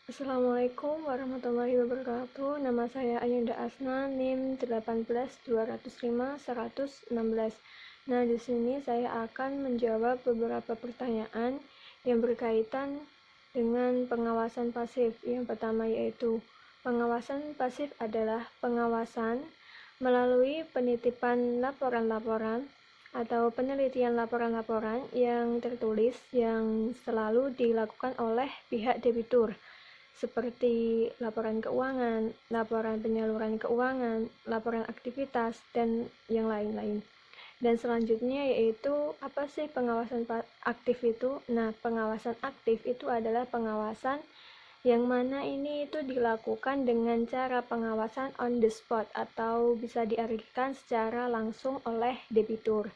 Assalamualaikum warahmatullahi wabarakatuh. Nama saya Ayunda Asna, NIM 18205-116. Nah, di sini saya akan menjawab beberapa pertanyaan yang berkaitan dengan pengawasan pasif. Yang pertama yaitu pengawasan pasif adalah pengawasan melalui penitipan laporan-laporan atau penelitian laporan-laporan yang tertulis yang selalu dilakukan oleh pihak debitur, seperti laporan keuangan, laporan penyaluran keuangan, laporan aktivitas, dan yang lain-lain. Dan selanjutnya yaitu apa sih pengawasan aktif itu? Nah, pengawasan aktif itu adalah pengawasan yang mana ini itu dilakukan dengan cara pengawasan on the spot atau bisa diartikan secara langsung oleh debitur.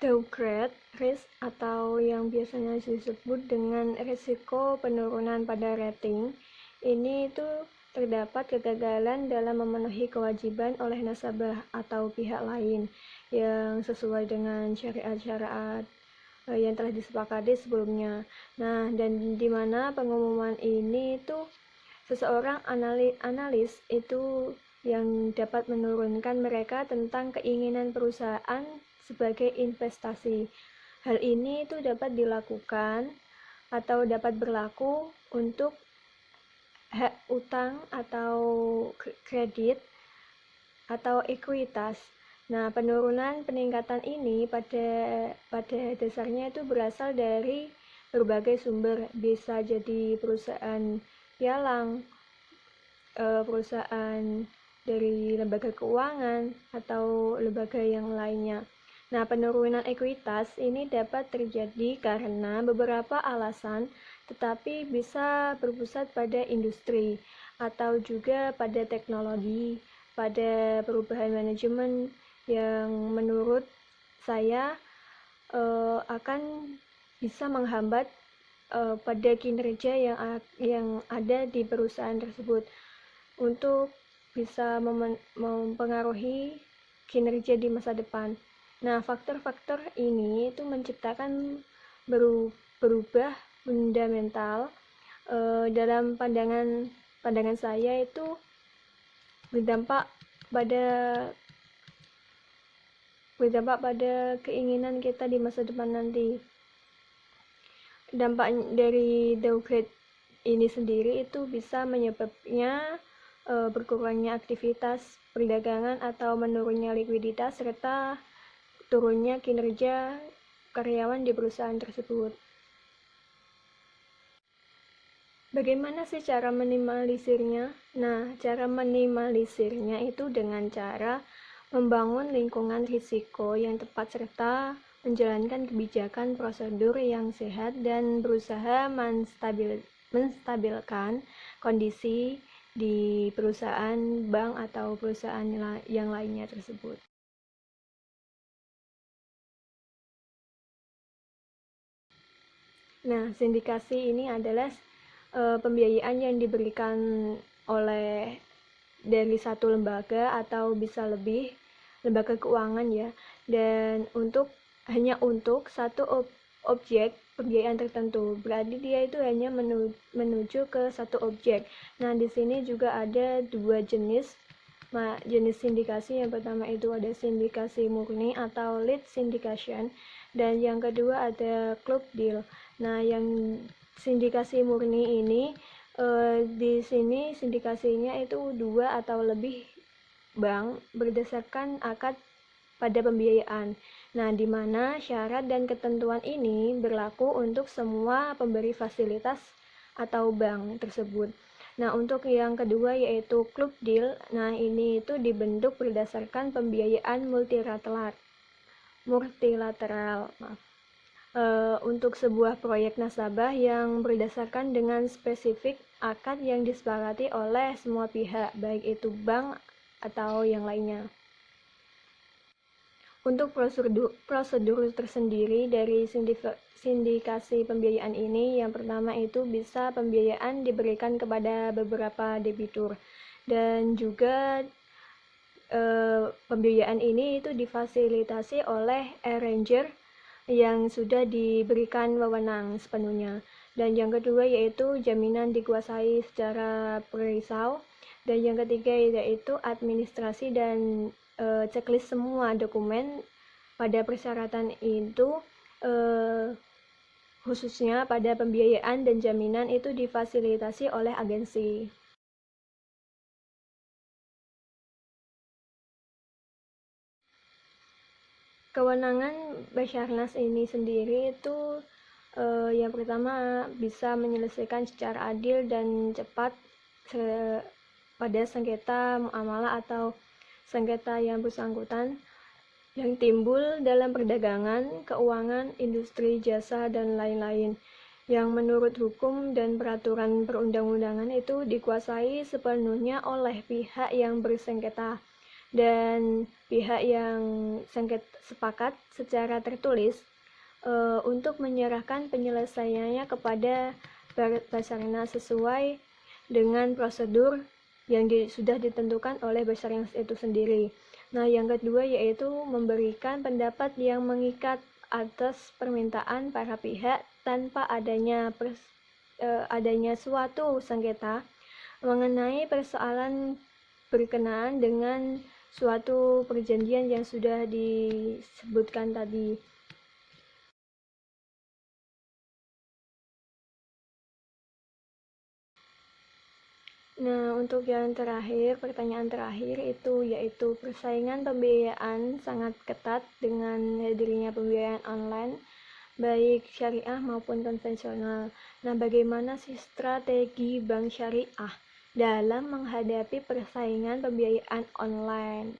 Downgrade risk atau yang biasanya disebut dengan risiko penurunan pada rating, ini itu terdapat kegagalan dalam memenuhi kewajiban oleh nasabah atau pihak lain yang sesuai dengan syariat-syariat yang telah disepakati sebelumnya. Nah, dan di mana pengumuman ini itu seseorang analis itu yang dapat menurunkan mereka tentang keinginan perusahaan sebagai investasi. Hal ini itu dapat dilakukan atau dapat berlaku untuk hak utang atau kredit atau ekuitas. Nah, peningkatan ini pada dasarnya itu berasal dari berbagai sumber, bisa jadi perusahaan pialang, perusahaan dari lembaga keuangan atau lembaga yang lainnya. Nah, penurunan ekuitas ini dapat terjadi karena beberapa alasan, tetapi bisa berpusat pada industri atau juga pada teknologi, pada perubahan manajemen yang menurut saya akan bisa menghambat pada kinerja yang ada di perusahaan tersebut untuk bisa mempengaruhi kinerja di masa depan. Nah, faktor-faktor ini itu menciptakan berubah fundamental dalam pandangan saya itu berdampak pada keinginan kita di masa depan nanti. Dampak dari downgrade ini sendiri itu bisa menyebabnya berkurangnya aktivitas perdagangan atau menurunnya likuiditas serta turunnya kinerja karyawan di perusahaan tersebut. Bagaimana sih cara minimalisirnya? Nah, cara minimalisirnya itu dengan cara membangun lingkungan risiko yang tepat serta menjalankan kebijakan prosedur yang sehat dan berusaha menstabilkan kondisi di perusahaan, bank, atau perusahaan yang lainnya tersebut. Nah, sindikasi ini adalah pembiayaan yang diberikan oleh dari satu lembaga atau bisa lebih lembaga keuangan ya, dan hanya untuk satu objek pembiayaan tertentu. Berarti dia itu hanya menuju ke satu objek. Nah, di sini juga ada dua jenis sindikasi. Yang pertama itu ada sindikasi murni atau lead syndication, dan yang kedua ada club deal. Nah, yang sindikasi murni ini di sini sindikasinya itu 2 atau lebih bank berdasarkan akad pada pembiayaan. Nah, di mana syarat dan ketentuan ini berlaku untuk semua pemberi fasilitas atau bank tersebut. Nah, untuk yang kedua yaitu club deal. Nah, ini itu dibentuk berdasarkan pembiayaan multilateral. Untuk sebuah proyek nasabah yang berdasarkan dengan spesifik akad yang disepakati oleh semua pihak, baik itu bank atau yang lainnya. Untuk prosedur tersendiri dari sindikasi pembiayaan ini, yang pertama itu bisa pembiayaan diberikan kepada beberapa debitur, dan juga pembiayaan ini itu difasilitasi oleh arranger yang sudah diberikan wewenang sepenuhnya. Dan yang kedua yaitu jaminan dikuasai secara perisau. Dan yang ketiga yaitu administrasi dan checklist semua dokumen pada persyaratan itu, khususnya pada pembiayaan dan jaminan itu difasilitasi oleh agensi. Kewenangan Basarnas ini sendiri itu yang pertama bisa menyelesaikan secara adil dan cepat pada sengketa muamalah atau sengketa yang bersangkutan yang timbul dalam perdagangan, keuangan, industri, jasa, dan lain-lain yang menurut hukum dan peraturan perundang-undangan itu dikuasai sepenuhnya oleh pihak yang bersengketa dan pihak yang sepakat secara tertulis untuk menyerahkan penyelesaiannya kepada Basarnas sesuai dengan prosedur yang sudah ditentukan oleh Basarnas itu sendiri. Nah, yang kedua yaitu memberikan pendapat yang mengikat atas permintaan para pihak tanpa adanya suatu sengketa mengenai persoalan berkenaan dengan suatu perjanjian yang sudah disebutkan tadi. Nah, untuk yang terakhir, pertanyaan terakhir itu yaitu persaingan pembiayaan sangat ketat dengan hadirnya pembiayaan online, baik syariah maupun konvensional. Nah, bagaimana sih strategi bank syariah dalam menghadapi persaingan pembiayaan online?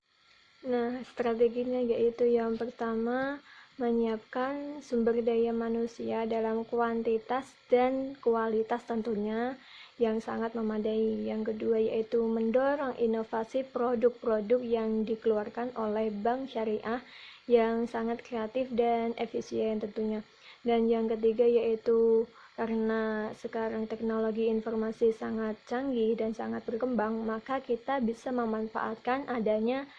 Nah, strateginya yaitu yang pertama, menyiapkan sumber daya manusia dalam kuantitas dan kualitas tentunya yang sangat memadai. Yang kedua yaitu mendorong inovasi produk-produk yang dikeluarkan oleh bank syariah yang sangat kreatif dan efisien tentunya. Dan yang ketiga yaitu karena sekarang teknologi informasi sangat canggih dan sangat berkembang, maka kita bisa memanfaatkan adanya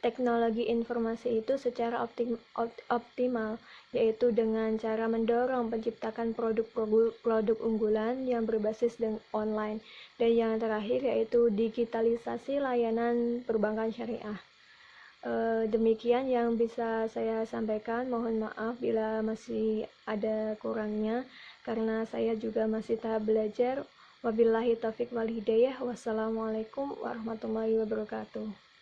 teknologi informasi itu secara optimal, yaitu dengan cara mendorong penciptakan produk unggulan yang berbasis online. Dan yang terakhir yaitu digitalisasi layanan perbankan syariah. Demikian yang bisa saya sampaikan. Mohon maaf bila masih ada kurangnya, karena saya juga masih tahap belajar. Wabillahi taufiq wal hidayah. Wassalamualaikum warahmatullahi wabarakatuh.